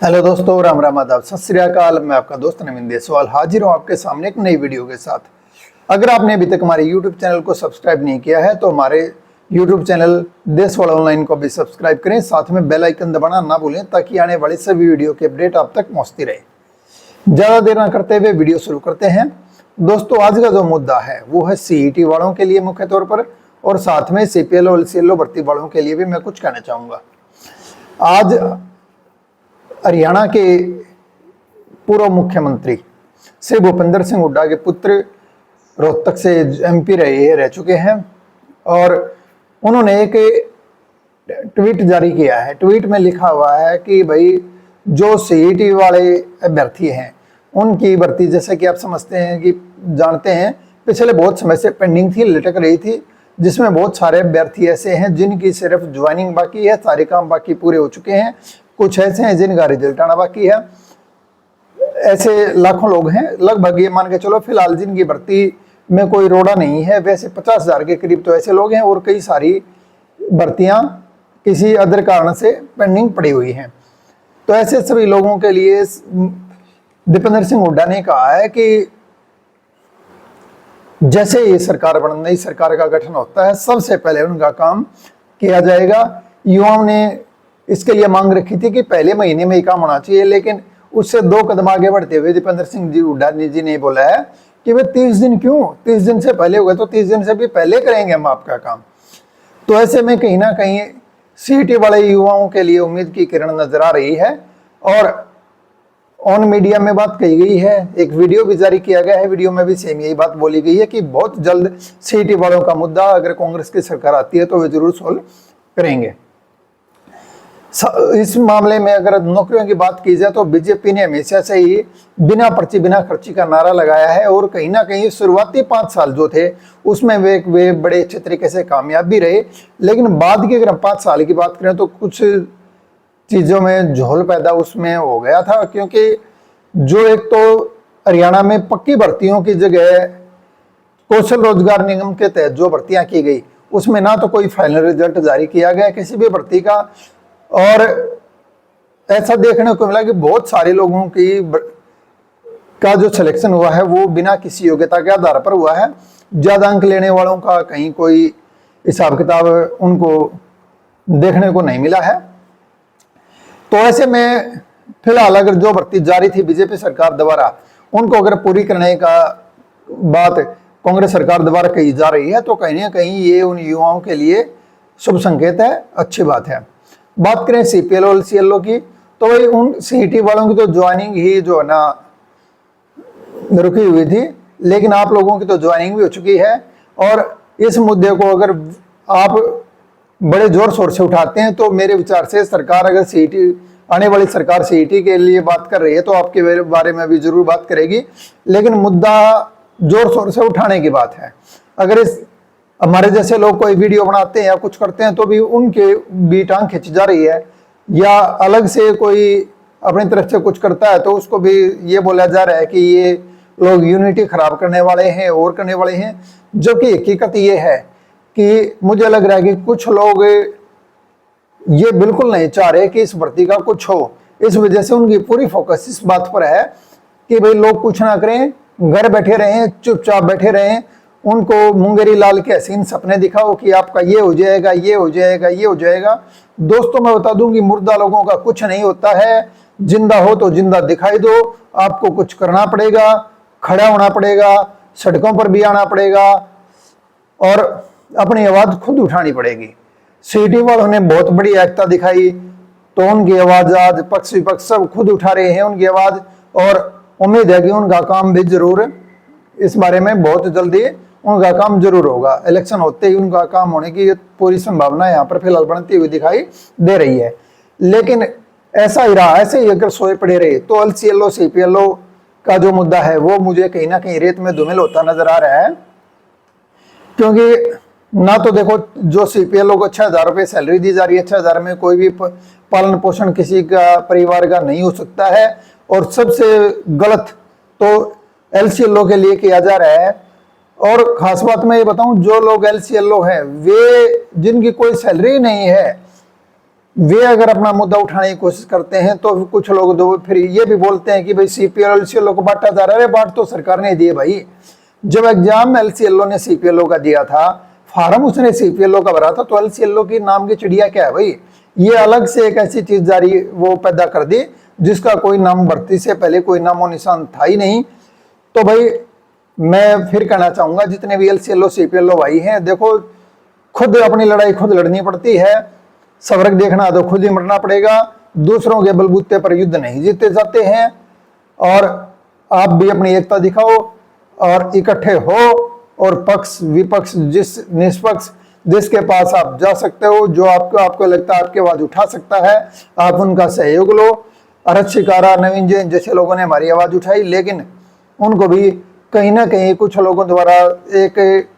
Hello दोस्तों, राम राम आदाब, सत श्री अकाल। मैं आपका दोस्त नवीन देसवाल हाजिर हूँ आपके सामने एक नई वीडियो के साथ। अगर आपने अभी तक हमारे YouTube चैनल को सब्सक्राइब नहीं किया है तो हमारे YouTube चैनल देसवाल ऑनलाइन को भी सब्सक्राइब करें, साथ में बेल आइकन दबाना ना भूलें ताकि आने वाली सभी वीडियो के अपडेट आप तक पहुँचती रहे। ज़्यादा देर ना करते हुए वीडियो शुरू करते हैं। दोस्तों, आज का जो मुद्दा है वो है CET वालों के लिए मुख्य तौर पर, और साथ में CPL और LCL भर्ती वालों के लिए भी मैं कुछ कहना चाहूँगा। आज हरियाणा के पूर्व मुख्यमंत्री श्री भूपेंद्र सिंह हुड्डा के पुत्र रोहतक से MP रह चुके हैं, और उन्होंने एक ट्वीट जारी किया है। ट्वीट में लिखा हुआ है कि भाई जो CET वाले अभ्यर्थी हैं उनकी भर्ती, जैसे कि आप समझते हैं कि जानते हैं, पिछले बहुत समय से पेंडिंग थी, लटक रही थी, जिसमें बहुत सारे अभ्यर्थी ऐसे हैं जिनकी सिर्फ ज्वाइनिंग बाकी है, सारे काम बाकी पूरे हो चुके हैं। कुछ ऐसे हैं जिनका रिजल्ट आना बाकी है। ऐसे लाखों लोग हैं, लगभग ये मान के चलो फिलहाल जिनकी भर्ती में कोई रोड़ा नहीं है। वैसे 50,000 के करीब तो ऐसे लोग हैं, और कई सारी भर्तियां किसी अदर कारण से पेंडिंग पड़ी हुई हैं। तो ऐसे सभी लोगों के लिए भूपेंद्र सिंह हुड्डा ने कहा है कि जैसे ये सरकार नई सरकार का गठन होता है, सबसे पहले उनका काम किया जाएगा। युवाओं ने इसके लिए मांग रखी थी कि पहले महीने में ही काम होना चाहिए, लेकिन उससे 2 कदम आगे बढ़ते हुए भूपेंद्र सिंह जी हुड्डा जी ने बोला है कि वे 30 दिन क्यों, 30 दिन से पहले होगा तो 30 दिन से भी पहले करेंगे हम आपका काम। तो ऐसे में कहीं ना कहीं CET वाले युवाओं के लिए उम्मीद की किरण नजर आ रही है, और ऑन मीडिया में बात कही गई है, एक वीडियो भी जारी किया गया है। वीडियो में भी सेम यही बात बोली गई है कि बहुत जल्द CET वालों का मुद्दा अगर कांग्रेस की सरकार आती है तो वे जरूर सोल्व करेंगे। इस मामले में अगर नौकरियों की बात की जाए तो बीजेपी ने हमेशा से ही बिना पर्ची बिना खर्ची का नारा लगाया है, और कहीं ना कहीं शुरुआती 5 साल जो थे उसमें वे बड़े अच्छे तरीके से कामयाब भी रहे। लेकिन बाद की अगर हम 5 साल की बात करें तो कुछ चीज़ों में झोल पैदा उसमें हो गया था, क्योंकि जो एक तो हरियाणा में पक्की भर्तियों की जगह कौशल रोजगार निगम के तहत जो भर्तियां की गई उसमें ना तो कोई फाइनल रिजल्ट जारी किया गया किसी भी भर्ती का, और ऐसा देखने को मिला कि बहुत सारे लोगों का जो सिलेक्शन हुआ है वो बिना किसी योग्यता के आधार पर हुआ है। ज्यादा अंक लेने वालों का कहीं कोई हिसाब किताब उनको देखने को नहीं मिला है। तो ऐसे में फिलहाल अगर जो भर्ती जारी थी बीजेपी सरकार द्वारा, उनको अगर पूरी करने का बात कांग्रेस सरकार द्वारा कही जा रही है तो कहीं ना कहीं ये उन युवाओं के लिए शुभ संकेत है, अच्छी बात है। बात करें CPL और LCL की, तो भाई उन CET वालों की तो ज्वाइनिंग ही जो है ना रुकी हुई थी, लेकिन आप लोगों की तो ज्वाइनिंग भी हो चुकी है। और इस मुद्दे को अगर आप बड़े जोर शोर से उठाते हैं तो मेरे विचार से सरकार अगर CET आने वाली सरकार CET के लिए बात कर रही है तो आपके बारे में भी जरूर बात करेगी, लेकिन मुद्दा जोर शोर से उठाने की बात है। अगर इस हमारे जैसे लोग कोई वीडियो बनाते हैं या कुछ करते हैं तो भी उनके भी टांग खिंच जा रही है, या अलग से कोई अपनी तरफ से कुछ करता है तो उसको भी ये बोला जा रहा है कि ये लोग यूनिटी खराब करने वाले हैं और करने वाले हैं। जबकि हकीकत ये है कि मुझे लग रहा है कि कुछ लोग ये बिल्कुल नहीं चाह रहे कि इस भर्ती का कुछ हो। इस वजह से उनकी पूरी फोकस इस बात पर है कि भाई लोग कुछ ना करें, घर बैठे रहें, चुपचाप बैठे रहें, उनको मुंगेरी लाल के हसीन सपने दिखाओ कि आपका ये हो जाएगा, ये हो जाएगा, ये हो जाएगा। दोस्तों, मैं बता दूं कि मुर्दा लोगों का कुछ नहीं होता है। जिंदा हो तो जिंदा दिखाई दो। आपको कुछ करना पड़ेगा, खड़ा होना पड़ेगा, सड़कों पर भी आना पड़ेगा, और अपनी आवाज खुद उठानी पड़ेगी। CET वालों ने बहुत बड़ी एकता दिखाई, तो उनकी आवाज आज पक्ष विपक्ष सब खुद उठा रहे हैं उनकी आवाज, और उम्मीद है कि उनका काम भी जरूर इस बारे में बहुत जल्दी उनका काम जरूर होगा। इलेक्शन होते ही उनका काम होने की पूरी संभावना यहाँ पर फिलहाल बनती हुई दिखाई दे रही है। लेकिन ऐसा ही रहा, ऐसे ही अगर सोए पड़े रहे तो LCL और CPL का जो मुद्दा है वो मुझे कहीं ना कहीं रेत में धूमिल होता नजर आ रहा है। क्योंकि ना तो देखो, जो CPL को 6,000 रुपये सैलरी दी जा रही है, 6,000 में कोई भी पालन पोषण किसी का परिवार का नहीं हो सकता है, और सबसे गलत तो LCL के लिए किया जा रहा है। और खास बात मैं ये बताऊं, जो लोग LCL हैं वे जिनकी कोई सैलरी नहीं है वे अगर अपना मुद्दा उठाने की कोशिश करते हैं तो कुछ लोग तो फिर ये भी बोलते हैं कि भाई सीपीएल एलसीएलओ को बांटा जा रहा है। बांट तो सरकार ने दिए भाई। जब एग्जाम एलसीएलओ ने सीपीएलओ का दिया था, फार्म उसने सीपीएलओ का भरा था, तो एलसीएलओ की नाम की चिड़िया क्या है भाई? ये अलग से एक ऐसी चीज जारी वो पैदा कर दी जिसका कोई नाम भर्ती से पहले कोई नामो निशान था ही नहीं। तो भाई मैं फिर कहना चाहूंगा, जितने भी एलसीएलओ सीपीएलओ भाई हैं, देखो खुद अपनी लड़ाई खुद लड़नी पड़ती है। सबक देखना तो खुद ही मरना पड़ेगा। दूसरों के बलबूते पर युद्ध नहीं जीते जाते हैं। और आप भी अपनी एकता दिखाओ और इकट्ठे हो, और पक्ष विपक्ष जिस निष्पक्ष जिसके पास आप जा सकते हो, जो आपको लगता है आपकी आवाज उठा सकता है, आप उनका सहयोग लो। अरत शिकारा, नवीन जैन जैसे लोगों ने हमारी आवाज उठाई, लेकिन उनको भी कहीं ना कहीं कुछ लोगों द्वारा एक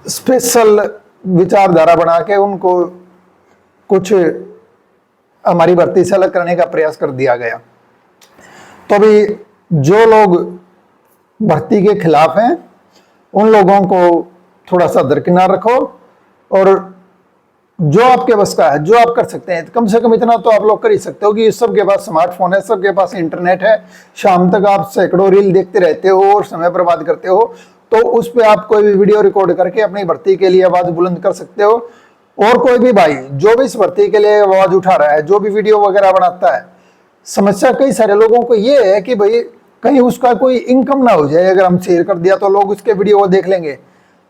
स्पेशल विचारधारा बना के उनको कुछ हमारी भर्ती से अलग करने का प्रयास कर दिया गया। तो अभी जो लोग भर्ती के खिलाफ हैं उन लोगों को थोड़ा सा दरकिनार रखो, और जो आपके बस का है, जो आप कर सकते हैं, कम से कम इतना तो आप लोग कर ही सकते हो कि सबके पास स्मार्टफोन है, सबके पास इंटरनेट है। शाम तक आप सैकड़ों रील देखते रहते हो और समय बर्बाद करते हो, तो उस पर आप कोई भी वीडियो रिकॉर्ड करके अपनी भर्ती के लिए आवाज बुलंद कर सकते हो। और कोई भी भाई जो भी इस भर्ती के लिए आवाज उठा रहा है, जो भी वीडियो वगैरह बनाता है, समस्या कई सारे लोगों को ये है कि भाई कहीं उसका कोई इनकम ना हो जाए। अगर हम शेयर कर दिया तो लोग उसके वीडियो को देख लेंगे।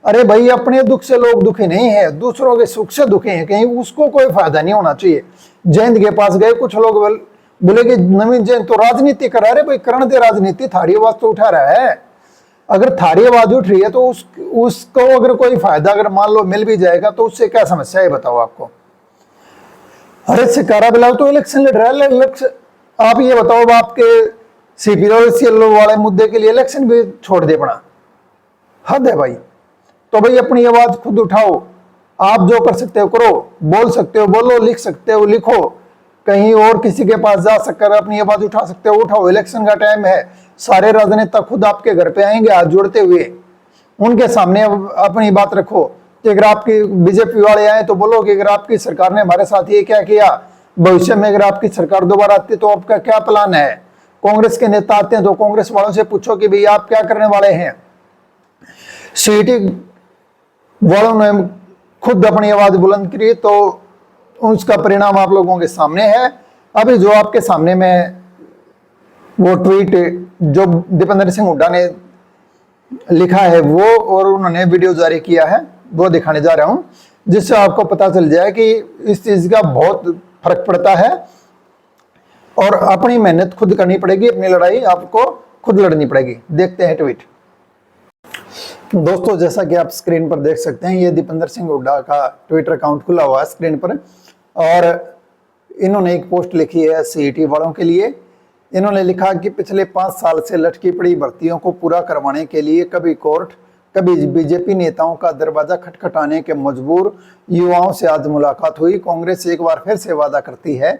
अरे भाई, अपने दुख से लोग दुखी नहीं है, दूसरों के सुख से दुखी हैं, कहीं उसको कोई फायदा नहीं होना चाहिए। जयंत के पास गए, कुछ लोग बोले कि नवीन जयंत तो राजनीति करा रहे। भाई करण दे राजनीति, थारी आवाज तो उठा रहा है। अगर थारी आवाज उठ रही है तो उसको अगर कोई फायदा अगर मान लो मिल भी जाएगा तो उससे क्या समस्या है बताओ आपको? अरे शिकारा बिलाओ तो इलेक्शन लड़ रहा है। आप ये बताओ, आपके सीपीएलओ वाले मुद्दे के लिए इलेक्शन भी छोड़ दे पड़ा, हद है भाई। तो भाई अपनी आवाज खुद उठाओ। आप जो कर सकते हो करो, बोल सकते हो बोलो, लिख सकते हो लिखो, कहीं और किसी के पास जा सककर अपनी आवाज उठा सकते हो उठाओ। इलेक्शन का टाइम है, सारे राजनेता खुद आपके घर पे आएंगे हाथ जोड़ते हुए, उनके सामने अपनी बात रखो कि अगर आपकी बीजेपी वाले आए तो बोलो कि अगर आपकी सरकार ने हमारे साथ ये क्या किया, भविष्य में अगर आपकी सरकार दोबारा आती तो आपका क्या प्लान है। कांग्रेस के नेता आते हैं तो कांग्रेस वालों से पूछो कि भाई आप क्या करने वाले हैं। सीटी वालों ने खुद अपनी आवाज बुलंद करी तो उसका परिणाम आप लोगों के सामने है। अभी जो आपके सामने में वो ट्वीट जो दीपेंद्र सिंह हुड्डा ने लिखा है वो, और उन्होंने वीडियो जारी किया है, वो दिखाने जा रहा हूं, जिससे आपको पता चल जाए कि इस चीज का बहुत फर्क पड़ता है। और अपनी मेहनत खुद करनी पड़ेगी, अपनी लड़ाई आपको खुद लड़नी पड़ेगी। देखते हैं ट्वीट। दोस्तों, जैसा कि आप स्क्रीन पर देख सकते हैं, ये दीपेंद्र सिंह हुड्डा का ट्विटर अकाउंट खुला हुआ है स्क्रीन पर, और इन्होंने एक पोस्ट लिखी है सीईटी वालों के लिए। इन्होंने लिखा कि पिछले 5 साल से लटकी पड़ी भर्तियों को पूरा करवाने के लिए कभी कोर्ट कभी बीजेपी नेताओं का दरवाजा खटखटाने के मजबूर युवाओं से आज मुलाकात हुई। कांग्रेस एक बार फिर से वादा करती है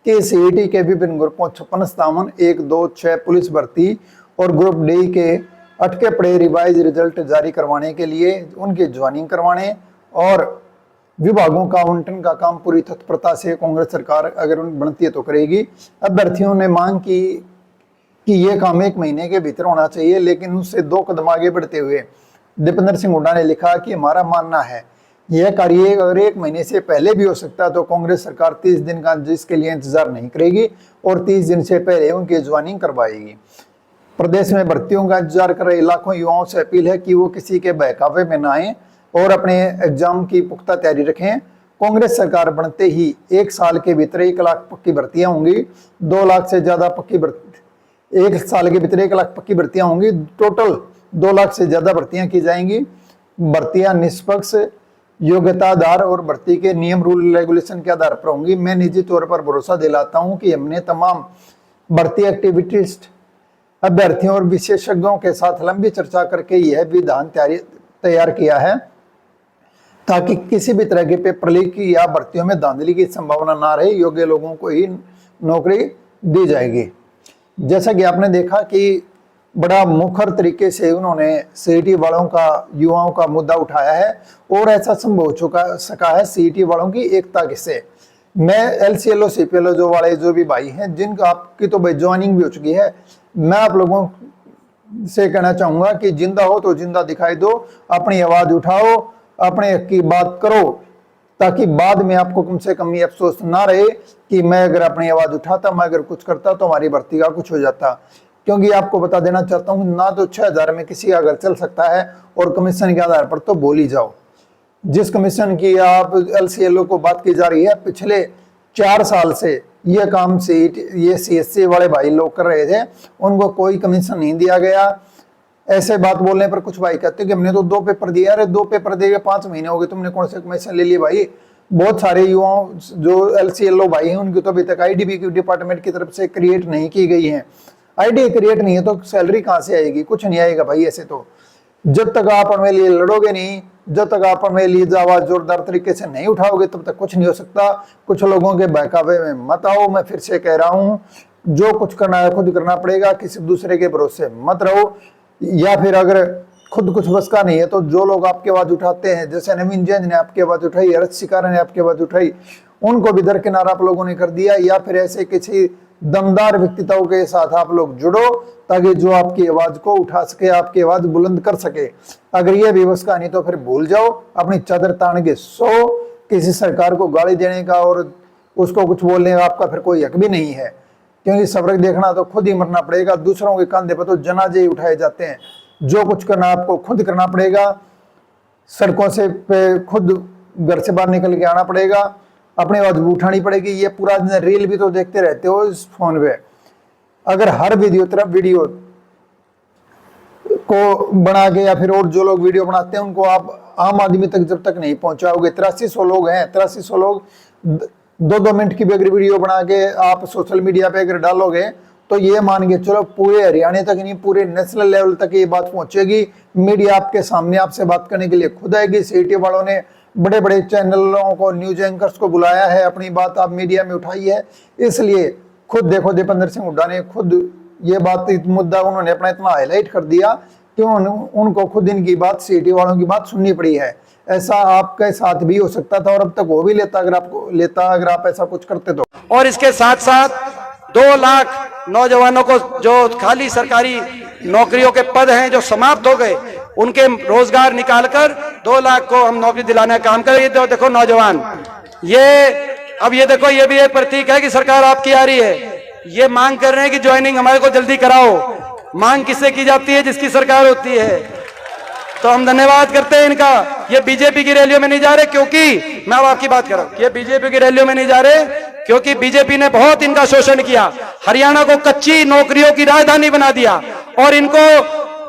कि सीईटी के विभिन्न ग्रुपों 56, 57, 1, 2, 6 पुलिस भर्ती और ग्रुप डी के अटके पड़े रिवाइज रिजल्ट जारी करवाने के लिए उनकी ज्वाइनिंग करवाने और विभागों का आवंटन का काम पूरी तत्परता से कांग्रेस सरकार अगर बनती है तो करेगी। अभ्यर्थियों ने मांग की कि यह काम 1 महीने के भीतर होना चाहिए, लेकिन उससे 2 कदम आगे बढ़ते हुए दीपेंद्र सिंह हुड्डा ने लिखा कि हमारा मानना है यह कार्य अगर 1 महीने से पहले भी हो सकता है तो कांग्रेस सरकार 30 दिन का जिसके लिए इंतजार नहीं करेगी और 30 दिन से पहले उनकी ज्वाइनिंग करवाएगी। प्रदेश में भर्तियों का इंतजार कर रहे लाखों युवाओं से अपील है कि वो किसी के बहकावे में न आए और अपने एग्जाम की पुख्ता तैयारी रखें। कांग्रेस सरकार बनते ही 1 साल के भीतर 1 लाख पक्की भर्तियां होंगी, 2 लाख से ज्यादा पक्की भर्ती 1 साल के भीतर 1 लाख पक्की भर्तियां होंगी, टोटल 2 लाख से ज्यादा भर्तियां की जाएंगी। भर्तियां निष्पक्ष योग्यताधार और भर्ती के नियम रूल रेगुलेशन के आधार पर होंगी। मैं निजी तौर पर भरोसा दिलाता हूं कि हमने तमाम भर्ती एक्टिविटीज अभ्यर्थियों और विशेषज्ञों के साथ लंबी चर्चा करके यह विधान तैयार किया है ताकि किसी भी तरह के पेपर लीक या भर्तियों में धांधली की संभावना ना रहे। योग्य लोगों को ही नौकरी दी जाएगी। जैसा कि आपने देखा कि बड़ा मुखर तरीके से उन्होंने सीईटी वालों का, युवाओं का मुद्दा उठाया है और ऐसा संभव हो सका है सीईटी वालों की एकता से, मैं LCLO CPLO जो वाले जो भी भाई हैं जिनका आपकी तो भाई ज्वाइनिंग भी हो चुकी है, मैं आप लोगों से कहना चाहूंगा कि जिंदा हो तो जिंदा दिखाई दो, अपनी आवाज उठाओ, अपने हक की बात करो, ताकि बाद में आपको कम से कम ये अफसोस ना रहे कि मैं अगर अपनी आवाज उठाता, मैं अगर कुछ करता तो हमारी भर्ती का कुछ हो जाता। क्योंकि आपको बता देना चाहता हूं, ना तो 6000 में किसी का घर चल सकता है, और कमीशन के आधार पर तो बोल ही जाओ। जिस कमीशन की आप LCLO को बात की जा रही है, पिछले 4 साल से ये काम ये CSC वाले भाई लोग कर रहे थे, उनको कोई कमीशन नहीं दिया गया। ऐसे बात बोलने पर कुछ भाई कहते कि हमने तो 2 पेपर दिया। अरे 2 पेपर दे के 5 महीने हो गए, तुमने कौन से कमीशन ले लिए भाई? बहुत सारे युवाओं जो LCLO भाई हैं उनकी तो अभी तक IDB की डिपार्टमेंट की तरफ से क्रिएट नहीं की गई है। ID क्रिएट नहीं है तो सैलरी कहाँ से आएगी? कुछ नहीं आएगा भाई। ऐसे तो जब तक आप अपने लिए लड़ोगे नहीं, जब तक आप अपने लिए आवाज जोरदार तरीके से नहीं उठाओगे, तब तक कुछ नहीं हो सकता। कुछ लोगों के बहकावे में मत आओ। मैं फिर से कह रहा हूँ, जो कुछ करना है खुद करना पड़ेगा, किसी दूसरे के भरोसे मत रहो। या फिर अगर खुद कुछ बस का नहीं है तो जो लोग आपकी आवाज उठाते हैं, जैसे नवीन जैन ने आपकी आवाज उठाई, हर्ष शिकारा ने आपकी आवाज उठाई, उनको भी दरकिनार आप लोगों ने कर दिया। या फिर ऐसे किसी दमदार व्यक्तित्वों के साथ आप लोग जुड़ो, ताकि जो आपकी आवाज को उठा सके, आपकी आवाज बुलंद कर सके। अगर ये व्यवस्था नहीं तो फिर भूल जाओ, अपनी चादर तान के सो। किसी सरकार को गाली देने का और उसको कुछ बोलने का आपका फिर कोई हक भी नहीं है, क्योंकि सबक देखना तो खुद ही मरना पड़ेगा। दूसरों के कंधे पर तो जनाजे ही उठाए जाते हैं। जो कुछ करना आपको खुद करना पड़ेगा। सड़कों से पे खुद घर से बाहर निकल के आना पड़ेगा, अपनी आवाज उठानी पड़ेगी। ये पूरा दिन रील भी तो देखते रहते हो इस फोन पे। अगर हर वीडियो को बना के, या फिर और जो लोग वीडियो बनाते हैं उनको आप आम आदमी तक जब तक नहीं पहुंचाओगे, 8300 लोग हैं, 8300 लोग 2-2 मिनट की भी अगर वीडियो बना के आप सोशल मीडिया पे अगर डालोगे, तो ये मान के चलो पूरे हरियाणा तक नहीं, पूरे नेशनल लेवल तक ये बात पहुंचेगी। मीडिया आपके सामने आपसे बात करने के लिए खुद आएगी। CIT वालों ने बड़े बड़े चैनलों को, न्यूज एंकर्स को बुलाया है, अपनी बात आप मीडिया में उठाई है। इसलिए खुद देखो, दीपेंद्र सिंह हुड्डा ने खुद ये बात, मुद्दा उन्होंने अपना इतना हाईलाइट कर दिया कि उनको खुद इनकी बात, CIT वालों की बात सुननी पड़ी है। ऐसा आपके साथ भी हो सकता था, और अब तक हो भी लेता अगर आप ऐसा कुछ करते तो। और इसके साथ साथ 2 लाख नौजवानों को, जो खाली सरकारी नौकरियों के पद हैं जो समाप्त हो गए, उनके रोजगार निकालकर 2 लाख को हम नौकरी दिलाने का काम करें। ये देखो नौजवान, ये देखो, ये भी एक प्रतीक है कि सरकार आपकी आ रही है। ये मांग कर रहे हैं कि ज्वाइनिंग हमारे को जल्दी कराओ। मांग किससे की जाती है? जिसकी सरकार होती है। तो हम धन्यवाद करते हैं इनका। ये बीजेपी की रैलियों में नहीं जा रहे, क्योंकि मैं अब आपकी बात कर रहा हूं, ये बीजेपी की रैलियों में नहीं जा रहे क्योंकि बीजेपी ने बहुत इनका शोषण किया। हरियाणा को कच्ची नौकरियों की राजधानी बना दिया और इनको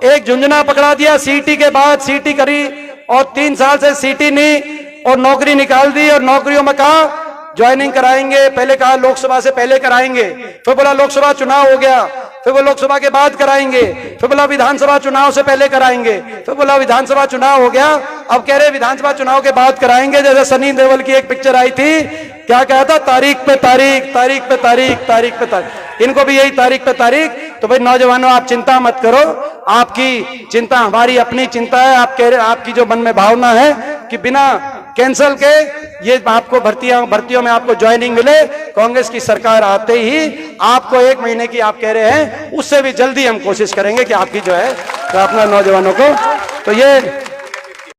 एक झुंझुना पकड़ा दिया। CT के बाद CT करी और 3 साल से CT नहीं, और नौकरी निकाल दी। और नौकरियों में कहा ज्वाइनिंग कराएंगे, पहले कहा लोकसभा से पहले कराएंगे, फिर बोला लोकसभा चुनाव हो गया, फिर वो लोकसभा के बाद कराएंगे, फिर बोला विधानसभा चुनाव से पहले कराएंगे, फिर बोला विधानसभा चुनाव हो गया, अब कह रहे विधानसभा चुनाव के बाद कराएंगे। जैसे सनी देओल की एक पिक्चर आई थी, क्या कहा था? तारीख पे तारीख, तारीख पे तारीख, तारीख पे तारीख। इनको भी यही तारीख पे तारीख। तो भाई नौजवानों, आप चिंता मत करो, आपकी चिंता हमारी अपनी चिंता है। आप कह रहे, आपकी जो मन में भावना है कि बिना कैंसल के ये आपको भर्तियों में आपको ज्वाइनिंग मिले, कांग्रेस की सरकार आते ही आपको 1 महीने की आप कह रहे हैं, उससे भी जल्दी हम कोशिश करेंगे कि आपकी जो है अपना नौजवानों को। तो ये